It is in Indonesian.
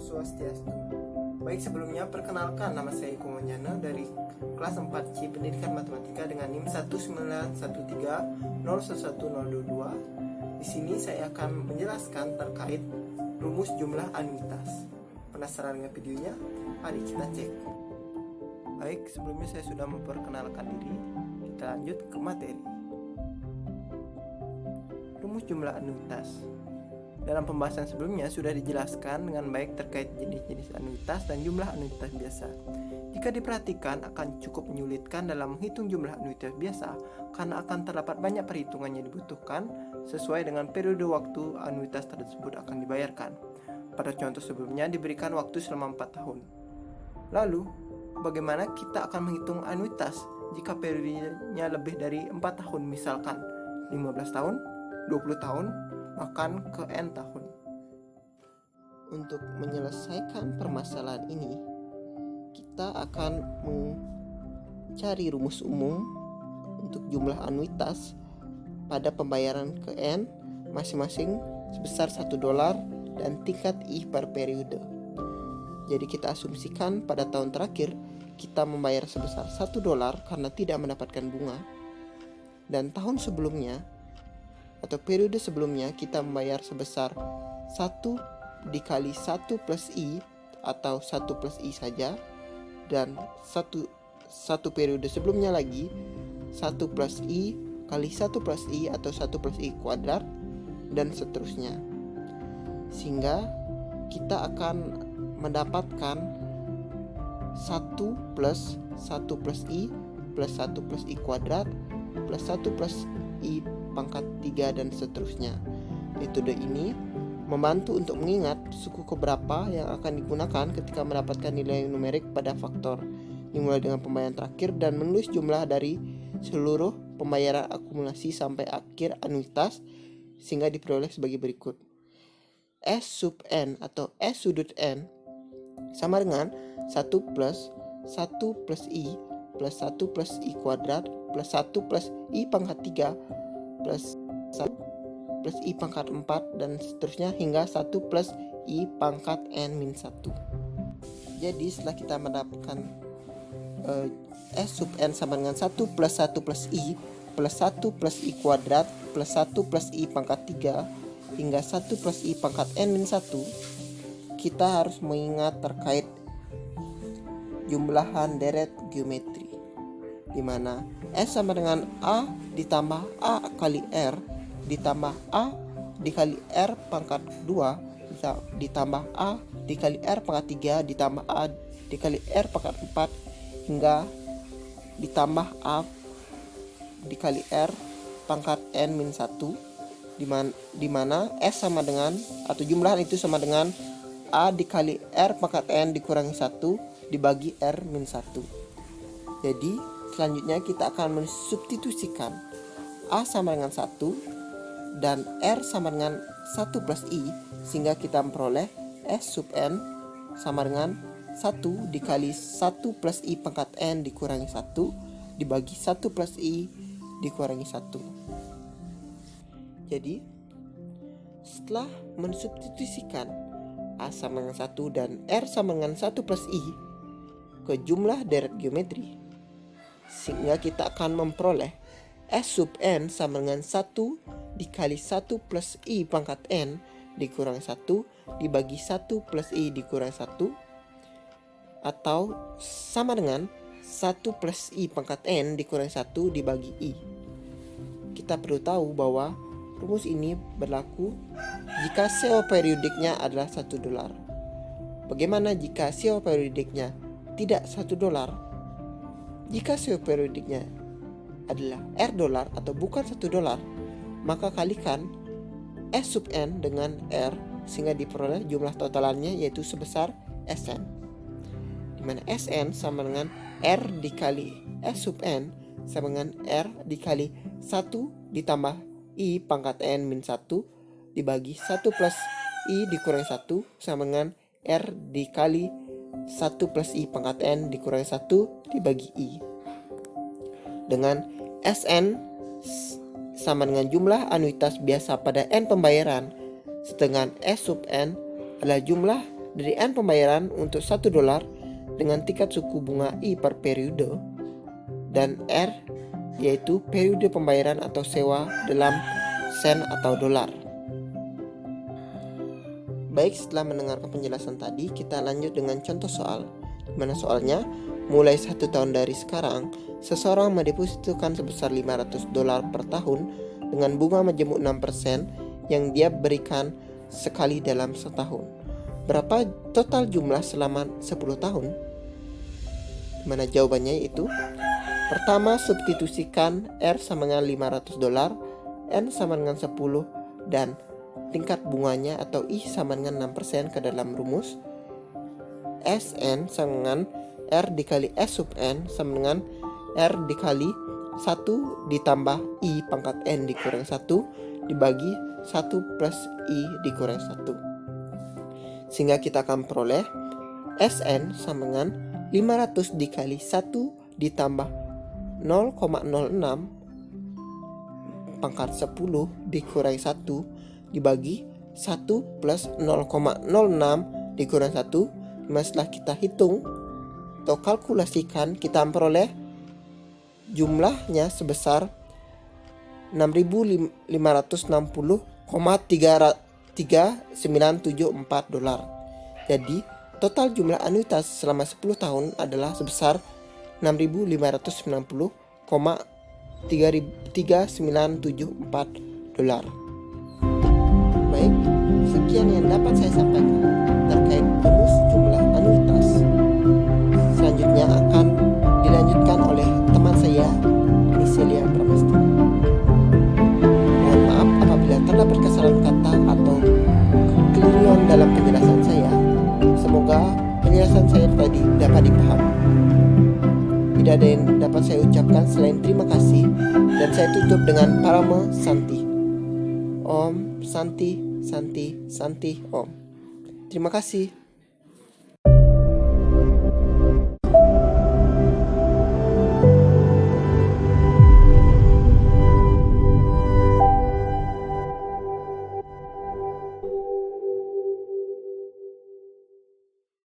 Swastiastu. Baik, sebelumnya perkenalkan, nama saya Iko Monyana dari kelas 4C Pendidikan Matematika dengan NIM 191301122. Di sini saya akan menjelaskan terkait rumus jumlah anuitas. Penasaran dengan videonya? Mari kita cek. Baik, sebelumnya saya sudah memperkenalkan diri. Kita lanjut ke materi. Rumus jumlah anuitas. Dalam pembahasan sebelumnya sudah dijelaskan dengan baik terkait jenis-jenis anuitas dan jumlah anuitas biasa. Jika diperhatikan akan cukup menyulitkan dalam menghitung jumlah anuitas biasa karena akan terdapat banyak perhitungan yang dibutuhkan sesuai dengan periode waktu anuitas tersebut akan dibayarkan. Pada contoh sebelumnya diberikan waktu selama 4 tahun. Lalu, bagaimana kita akan menghitung anuitas jika periodenya lebih dari 4 tahun, misalkan 15 tahun, 20 tahun, bahkan ke N tahun. Untuk menyelesaikan permasalahan ini, kita akan mencari rumus umum untuk jumlah anuitas pada pembayaran ke N masing-masing sebesar $1 dan tingkat I per periode. Jadi kita asumsikan pada tahun terakhir kita membayar sebesar $1 karena tidak mendapatkan bunga, dan tahun sebelumnya atau periode sebelumnya kita membayar sebesar 1 dikali 1 plus I atau 1 plus I saja, dan satu periode sebelumnya lagi 1 plus I kali 1 plus I atau 1 plus I kuadrat, dan seterusnya, sehingga kita akan mendapatkan 1 plus 1 plus I plus 1 plus I kuadrat plus 1 plus I pangkat 3 dan seterusnya. Metode ini membantu untuk mengingat suku keberapa yang akan digunakan ketika mendapatkan nilai numerik pada faktor dimulai dengan pembayaran terakhir dan menulis jumlah dari seluruh pembayaran akumulasi sampai akhir anuitas sehingga diperoleh sebagai berikut. S sub N atau S sudut N sama dengan 1 plus 1 plus I plus 1 plus I kuadrat plus 1 plus I pangkat 3 plus 1 plus I pangkat 4 dan seterusnya hingga 1 plus I pangkat N-1. Jadi setelah kita mendapatkan S sub N sama dengan 1 plus 1 plus I plus 1 plus I kuadrat plus 1 plus I pangkat 3 hingga 1 plus I pangkat N-1, kita harus mengingat terkait jumlahan deret geometri, di mana S sama dengan A ditambah A kali R ditambah A dikali R pangkat 2 ditambah A dikali R pangkat 3 ditambah A dikali R pangkat 4 hingga ditambah A dikali R pangkat N-1, di mana S sama dengan atau jumlahan itu sama dengan A dikali R pangkat N dikurangi 1 dibagi R-1. Jadi selanjutnya kita akan mensubstitusikan A sama dengan 1 dan R sama dengan 1 plus I sehingga kita memperoleh S sub N sama dengan 1 dikali 1 plus I pangkat N dikurangi 1 dibagi 1 plus I dikurangi 1. Jadi setelah mensubstitusikan A sama dengan 1 dan R sama dengan 1 plus I ke jumlah deret geometri, sehingga kita akan memperoleh S sub N sama dengan 1 dikali 1 plus I pangkat N dikurangi 1 dibagi 1 plus I dikurangi 1, atau sama dengan 1 plus I pangkat N dikurangi 1 dibagi I. Kita perlu tahu bahwa rumus ini berlaku jika CO periodiknya adalah $1. Bagaimana jika CO periodiknya tidak $1? Jika CO periodiknya adalah R$ atau bukan $1, maka kalikan S sub N dengan R sehingga diperoleh jumlah totalannya yaitu sebesar Sn, di mana Sn sama dengan R dikali S sub N sama dengan R dikali 1 ditambah I pangkat N-1 dibagi 1 plus I dikurangi 1 sama dengan R dikali 1 plus I pangkat N dikurangi 1 dibagi I, dengan Sn sama dengan jumlah anuitas biasa pada N pembayaran, sedangkan S sub N adalah jumlah dari N pembayaran untuk $1 dengan tingkat suku bunga I per periode, dan R yaitu periode pembayaran atau sewa dalam sen atau dolar. Baik, setelah mendengarkan penjelasan tadi, kita lanjut dengan contoh soal. Dimana soalnya, mulai 1 tahun dari sekarang, seseorang mendepositokan sebesar $500 per tahun dengan bunga majemuk 6% yang dia berikan sekali dalam setahun. Berapa total jumlah selama 10 tahun? Mana jawabannya itu? Pertama, substitusikan R sama dengan $500, N sama dengan 10, dan tingkat bunganya atau I sama dengan 6% ke dalam rumus. Sn sama dengan R dikali S sub N sama dengan R dikali 1 ditambah I pangkat N dikurang 1 dibagi 1 plus I dikurang 1. Sehingga kita akan peroleh Sn sama dengan 500 dikali 1 ditambah 0,06 pangkat 10 dikurangi 1 dibagi 1 plus 0,06 dikurang 1. Setelah kita hitung atau kalkulasikan, kita memperoleh jumlahnya sebesar 6.560,3974 dolar. Jadi total jumlah anuitas selama 10 tahun adalah sebesar 6.590,3974 dolar. Baik, sekian yang dapat saya sampaikan terkait rumus jumlah anuitas. Selanjutnya akan dilanjutkan oleh teman saya, Niselia Pramesti. Mohon maaf apabila terdapat kesalahan kata atau kekeliruan dalam penjelasan saya. Semoga penjelasan saya tadi dapat dipahami. Tidak ada yang dapat saya ucapkan selain terima kasih, dan saya tutup dengan Parama Santi. Om Santi, Santi, Santi, Om. Terima kasih.